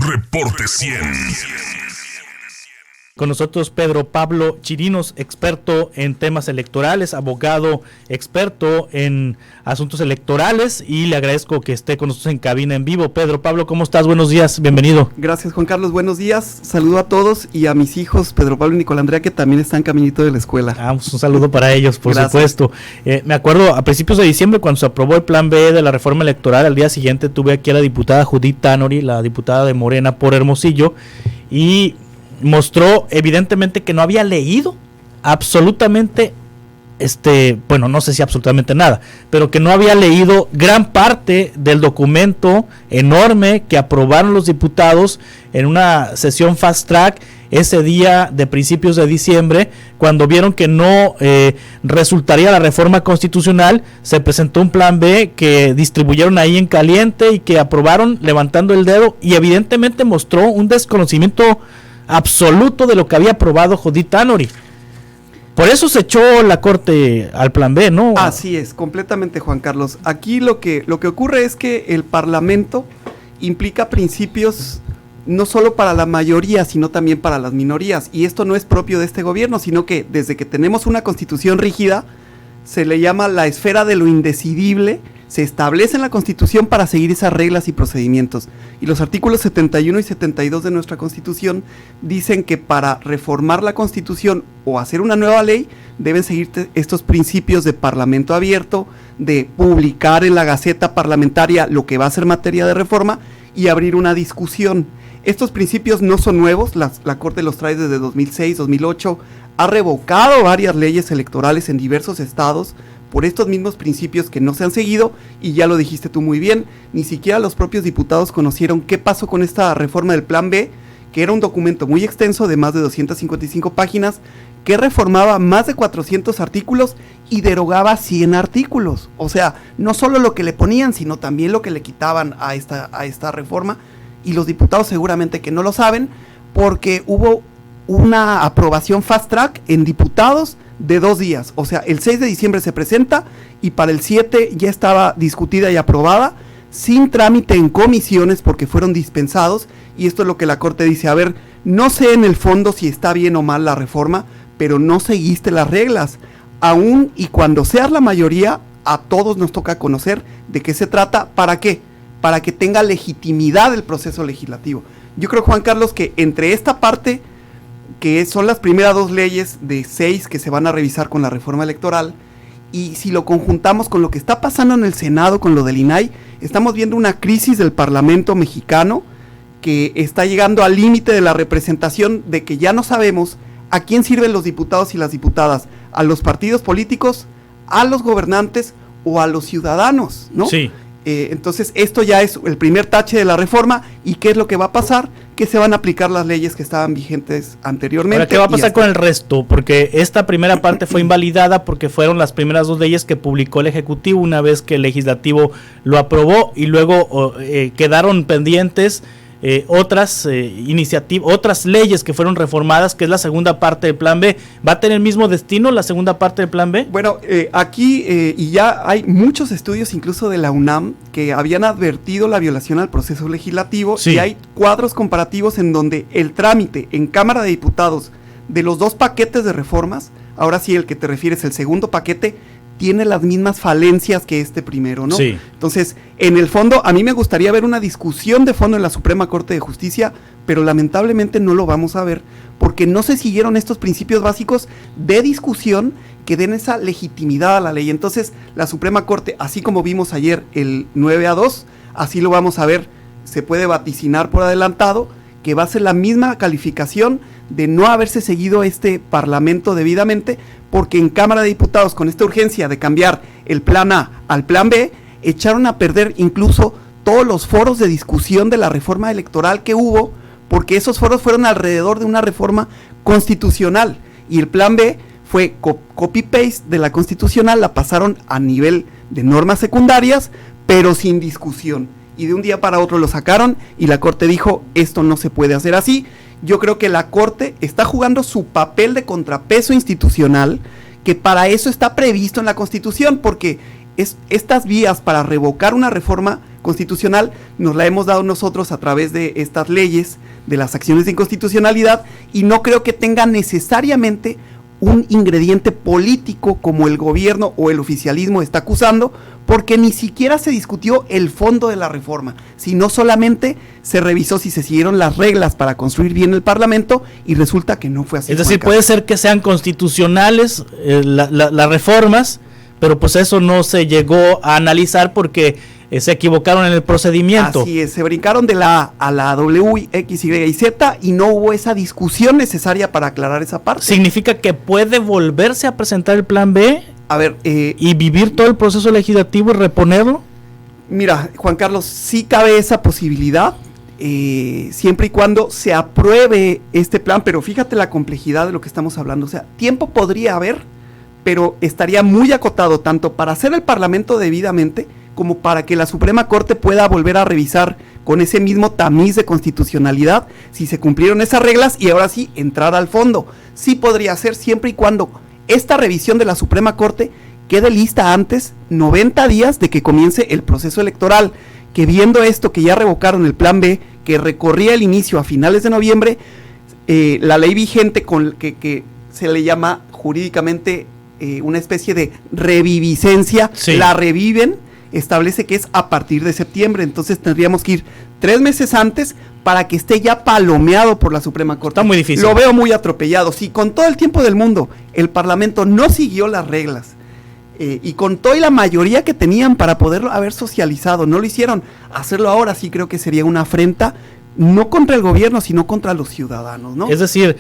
Reporte 100. Con nosotros Pedro Pablo Chirinos, experto en temas electorales, abogado experto en asuntos electorales, y le agradezco que esté con nosotros en cabina en vivo. Pedro Pablo, ¿cómo estás? Buenos días, bienvenido. Gracias, Juan Carlos, buenos días. Saludo a todos y a mis hijos, Pedro Pablo y Nicolás Andrea, que también están caminito de la escuela. Un saludo para ellos, por supuesto. Me acuerdo a principios de diciembre, cuando se aprobó el plan B de la reforma electoral, al día siguiente tuve aquí a la diputada Judith Tanori, la diputada de Morena por Hermosillo, y mostró evidentemente que no había leído absolutamente, bueno, no sé si absolutamente nada, pero que no había leído gran parte del documento enorme que aprobaron los diputados en una sesión fast track ese día de principios de diciembre, cuando vieron que no resultaría la reforma constitucional. Se presentó un plan B que distribuyeron ahí en caliente y que aprobaron levantando el dedo, y evidentemente mostró un desconocimiento absoluto de lo que había aprobado Judith Tanori. Por eso se echó la Corte al plan B, ¿no? Así es, completamente, Juan Carlos. Aquí lo que ocurre es que el Parlamento implica principios no solo para la mayoría, sino también para las minorías, y esto no es propio de este gobierno, sino que desde que tenemos una constitución rígida, se le llama la esfera de lo indecidible. Se establece en la Constitución para seguir esas reglas y procedimientos. Y los artículos 71 y 72 de nuestra Constitución dicen que para reformar la Constitución o hacer una nueva ley, deben seguir estos principios de parlamento abierto, de publicar en la Gaceta Parlamentaria lo que va a ser materia de reforma y abrir una discusión. Estos principios no son nuevos, la Corte los trae desde 2006, 2008, ha revocado varias leyes electorales en diversos estados por estos mismos principios que no se han seguido, y ya lo dijiste tú muy bien, ni siquiera los propios diputados conocieron qué pasó con esta reforma del Plan B, que era un documento muy extenso de más de 255 páginas, que reformaba más de 400 artículos y derogaba 100 artículos. O sea, no solo lo que le ponían, sino también lo que le quitaban a esta reforma, y los diputados seguramente que no lo saben, porque hubo una aprobación fast track en diputados de 2 días, o sea, el 6 de diciembre se presenta y para el 7 ya estaba discutida y aprobada, sin trámite en comisiones porque fueron dispensados, y esto es lo que la Corte dice: a ver, no sé en el fondo si está bien o mal la reforma, pero no seguiste las reglas, aún y cuando seas la mayoría, a todos nos toca conocer de qué se trata. ¿Para qué? Para que tenga legitimidad el proceso legislativo. Yo creo, Juan Carlos, que entre esta parte, que son las primeras 2 leyes de 6 que se van a revisar con la reforma electoral, y si lo conjuntamos con lo que está pasando en el Senado con lo del INAI, estamos viendo una crisis del Parlamento mexicano que está llegando al límite de la representación, de que ya no sabemos a quién sirven los diputados y las diputadas, a los partidos políticos, a los gobernantes o a los ciudadanos, ¿no? Sí. Entonces esto ya es el primer tache de la reforma. ¿Y qué es lo que va a pasar? Que se van a aplicar las leyes que estaban vigentes anteriormente. Ahora, ¿qué va a pasar con el resto? Porque esta primera parte fue invalidada porque fueron las primeras 2 leyes que publicó el Ejecutivo una vez que el Legislativo lo aprobó, y luego quedaron pendientes otras iniciativas, otras leyes que fueron reformadas, que es la segunda parte del plan B. ¿Va a tener el mismo destino la segunda parte del plan B? Bueno, aquí y ya hay muchos estudios, incluso de la UNAM, que habían advertido la violación al proceso legislativo, sí. Y hay cuadros comparativos en donde el trámite en Cámara de Diputados de los 2 paquetes de reformas, ahora sí el que te refieres, el segundo paquete, tiene las mismas falencias que este primero, ¿no? Sí. Entonces, en el fondo, a mí me gustaría ver una discusión de fondo en la Suprema Corte de Justicia, pero lamentablemente no lo vamos a ver, porque no se siguieron estos principios básicos de discusión que den esa legitimidad a la ley. Entonces, la Suprema Corte, así como vimos ayer el 9-2, así lo vamos a ver, se puede vaticinar por adelantado, que va a ser la misma calificación de no haberse seguido este Parlamento debidamente, porque en Cámara de Diputados, con esta urgencia de cambiar el plan A al plan B, echaron a perder incluso todos los foros de discusión de la reforma electoral que hubo, porque esos foros fueron alrededor de una reforma constitucional, y el plan B fue copy-paste de la constitucional, la pasaron a nivel de normas secundarias, pero sin discusión, y de un día para otro lo sacaron, y la Corte dijo: esto no se puede hacer así. Yo creo que la Corte está jugando su papel de contrapeso institucional, que para eso está previsto en la Constitución, porque estas vías para revocar una reforma constitucional, nos la hemos dado nosotros a través de estas leyes, de las acciones de inconstitucionalidad, y no creo que tenga necesariamente un ingrediente político como el gobierno o el oficialismo está acusando, porque ni siquiera se discutió el fondo de la reforma, sino solamente se revisó si se siguieron las reglas para construir bien el Parlamento, y resulta que no fue así. Es decir, puede ser que sean constitucionales las reformas, pero pues eso no se llegó a analizar porque se equivocaron en el procedimiento. Así es, se brincaron de la A a la W, X, Y y Z, y no hubo esa discusión necesaria para aclarar esa parte. ¿Significa que puede volverse a presentar el plan B? A ver, ¿y vivir todo el proceso legislativo y reponerlo? Mira, Juan Carlos, sí cabe esa posibilidad, siempre y cuando se apruebe este plan, pero fíjate la complejidad de lo que estamos hablando. O sea, tiempo podría haber, pero estaría muy acotado tanto para hacer el Parlamento debidamente, como para que la Suprema Corte pueda volver a revisar con ese mismo tamiz de constitucionalidad si se cumplieron esas reglas, y ahora sí entrar al fondo. Sí podría ser, siempre y cuando esta revisión de la Suprema Corte quede lista antes, 90 días de que comience el proceso electoral, que viendo esto, que ya revocaron el plan B, que recorría el inicio a finales de noviembre, la ley vigente con que se le llama jurídicamente una especie de reviviscencia, sí, la reviven, establece que es a partir de septiembre, entonces tendríamos que ir 3 meses antes para que esté ya palomeado por la Suprema Corte. Está muy difícil. Lo veo muy atropellado. Si con todo el tiempo del mundo el Parlamento no siguió las reglas, y con toda la mayoría que tenían para poderlo haber socializado, no lo hicieron, hacerlo ahora sí creo que sería una afrenta, no contra el gobierno, sino contra los ciudadanos, ¿no? Es decir,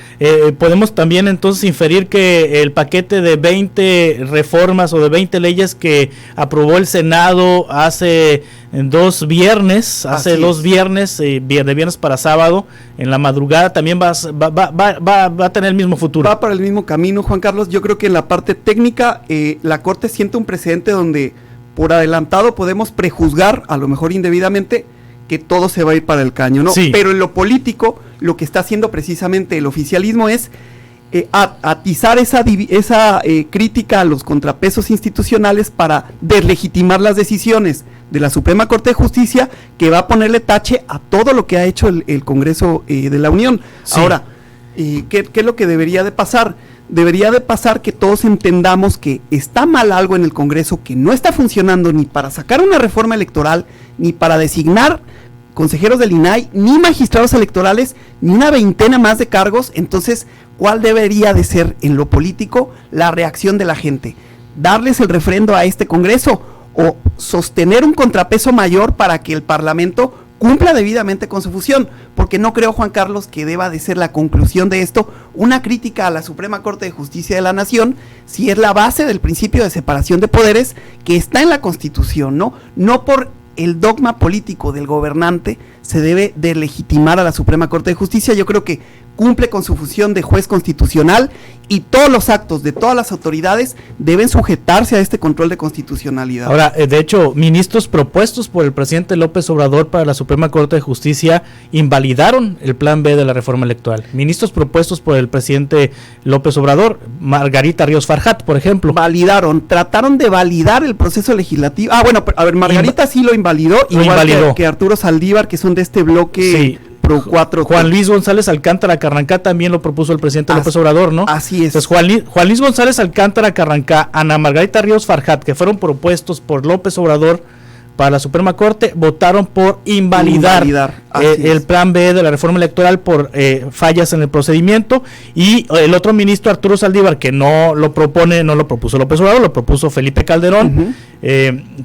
podemos también entonces inferir que el paquete de 20 reformas o de 20 leyes que aprobó el Senado hace 2 viernes, de viernes para sábado, en la madrugada, también va a tener el mismo futuro. Va para el mismo camino, Juan Carlos. Yo creo que en la parte técnica, la Corte siente un precedente donde por adelantado podemos prejuzgar, a lo mejor indebidamente, que todo se va a ir para el caño, ¿no? Sí. Pero en lo político, lo que está haciendo precisamente el oficialismo es atizar esa crítica a los contrapesos institucionales para deslegitimar las decisiones de la Suprema Corte de Justicia, que va a ponerle tache a todo lo que ha hecho el Congreso de la Unión. Sí. Ahora, ¿qué es lo que debería de pasar? Debería de pasar que todos entendamos que está mal algo en el Congreso, que no está funcionando ni para sacar una reforma electoral, ni para designar consejeros del INAI, ni magistrados electorales, ni una veintena más de cargos. Entonces, ¿cuál debería de ser en lo político la reacción de la gente? ¿Darles el refrendo a este Congreso o sostener un contrapeso mayor para que el Parlamento cumpla debidamente con su función? Porque no creo, Juan Carlos, que deba de ser la conclusión de esto una crítica a la Suprema Corte de Justicia de la Nación, si es la base del principio de separación de poderes que está en la Constitución, ¿no? No por el dogma político del gobernante se debe de legitimar a la Suprema Corte de Justicia. Yo creo que cumple con su función de juez constitucional, y todos los actos de todas las autoridades deben sujetarse a este control de constitucionalidad. Ahora, de hecho, ministros propuestos por el presidente López Obrador para la Suprema Corte de Justicia invalidaron el plan B de la reforma electoral. Ministros propuestos por el presidente López Obrador, Margarita Ríos Farjat, por ejemplo. Trataron de validar el proceso legislativo. Bueno, a ver, Margarita sí lo invalidó, igual que Arturo Saldívar, que son de este bloque. Sí. Juan Luis González Alcántara Carrancá también lo propuso el presidente López Obrador, ¿no? Así es. Entonces, Juan Luis González Alcántara Carrancá, Ana Margarita Ríos Farjat, que fueron propuestos por López Obrador para la Suprema Corte, votaron por invalidar el plan B de la reforma electoral por fallas en el procedimiento. Y el otro ministro, Arturo Saldívar, que no lo propuso López Obrador, lo propuso Felipe Calderón,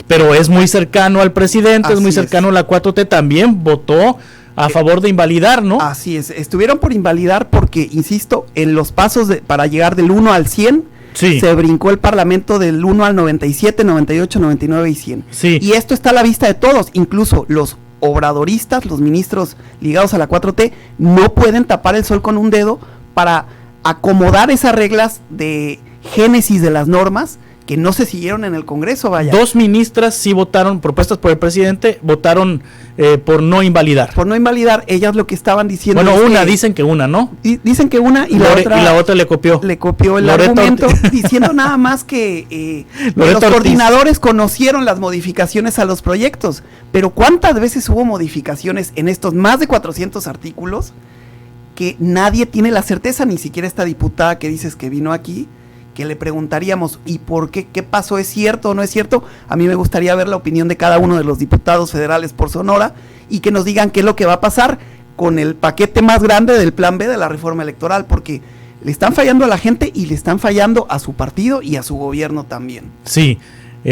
pero es muy cercano al presidente, es muy cercano a la 4T, también votó a favor de invalidar, ¿no? Así es, estuvieron por invalidar porque, insisto, en los pasos para llegar del 1 al 100, sí, se brincó el Parlamento del 1 al 97, 98, 99 y 100. Sí. Y esto está a la vista de todos, incluso los obradoristas, los ministros ligados a la 4T, no pueden tapar el sol con un dedo para acomodar esas reglas de génesis de las normas que no se siguieron en el Congreso, vaya. 2 ministras sí votaron, propuestas por el presidente, votaron por no invalidar. Por no invalidar, ellas lo que estaban diciendo. Bueno, dicen que una, ¿no? Dicen que una y la otra le copió. Le copió el Loreto argumento, diciendo nada más que los Ortiz. Coordinadores conocieron las modificaciones a los proyectos. Pero ¿cuántas veces hubo modificaciones en estos más de 400 artículos que nadie tiene la certeza, ni siquiera esta diputada que dices que vino aquí, que le preguntaríamos, ¿y por qué? ¿Qué pasó? ¿Es cierto o no es cierto? A mí me gustaría ver la opinión de cada uno de los diputados federales por Sonora y que nos digan qué es lo que va a pasar con el paquete más grande del plan B de la reforma electoral, porque le están fallando a la gente y le están fallando a su partido y a su gobierno también. Sí.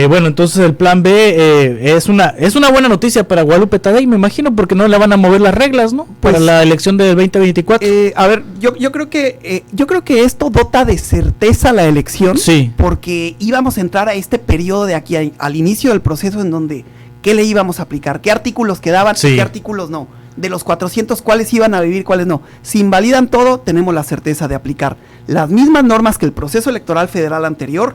Bueno, entonces el plan B es una buena noticia para Guadalupe Tadei, me imagino, porque no le van a mover las reglas, ¿no? Para la elección del 2024. A ver, yo creo que esto dota de certeza la elección, sí, porque íbamos a entrar a este periodo de aquí al inicio del proceso en donde ¿qué le íbamos a aplicar? ¿Qué artículos quedaban? Sí. ¿Qué artículos no? De los 400, ¿cuáles iban a vivir? ¿Cuáles no? Si invalidan todo, tenemos la certeza de aplicar las mismas normas que el proceso electoral federal anterior,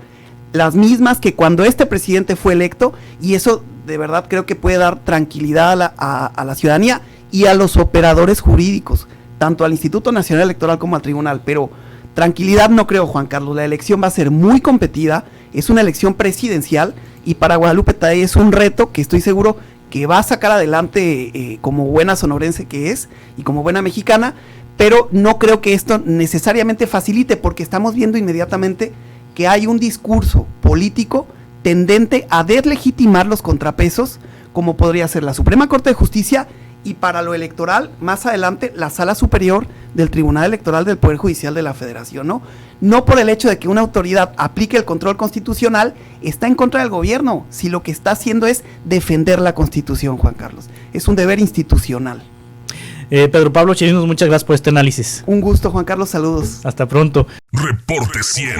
las mismas que cuando este presidente fue electo, y eso de verdad creo que puede dar tranquilidad a la ciudadanía y a los operadores jurídicos, tanto al Instituto Nacional Electoral como al Tribunal, pero tranquilidad no creo, Juan Carlos. La elección va a ser muy competida, es una elección presidencial y para Guadalupe Tadei es un reto que estoy seguro que va a sacar adelante como buena sonorense que es y como buena mexicana, pero no creo que esto necesariamente facilite, porque estamos viendo inmediatamente que hay un discurso político tendente a deslegitimar los contrapesos, como podría ser la Suprema Corte de Justicia y para lo electoral, más adelante, la Sala Superior del Tribunal Electoral del Poder Judicial de la Federación, ¿no? No por el hecho de que una autoridad aplique el control constitucional, está en contra del gobierno, si lo que está haciendo es defender la Constitución, Juan Carlos. Es un deber institucional. Pedro Pablo Chirinos, muchas gracias por este análisis. Un gusto, Juan Carlos, saludos. Hasta pronto. Reporte 100.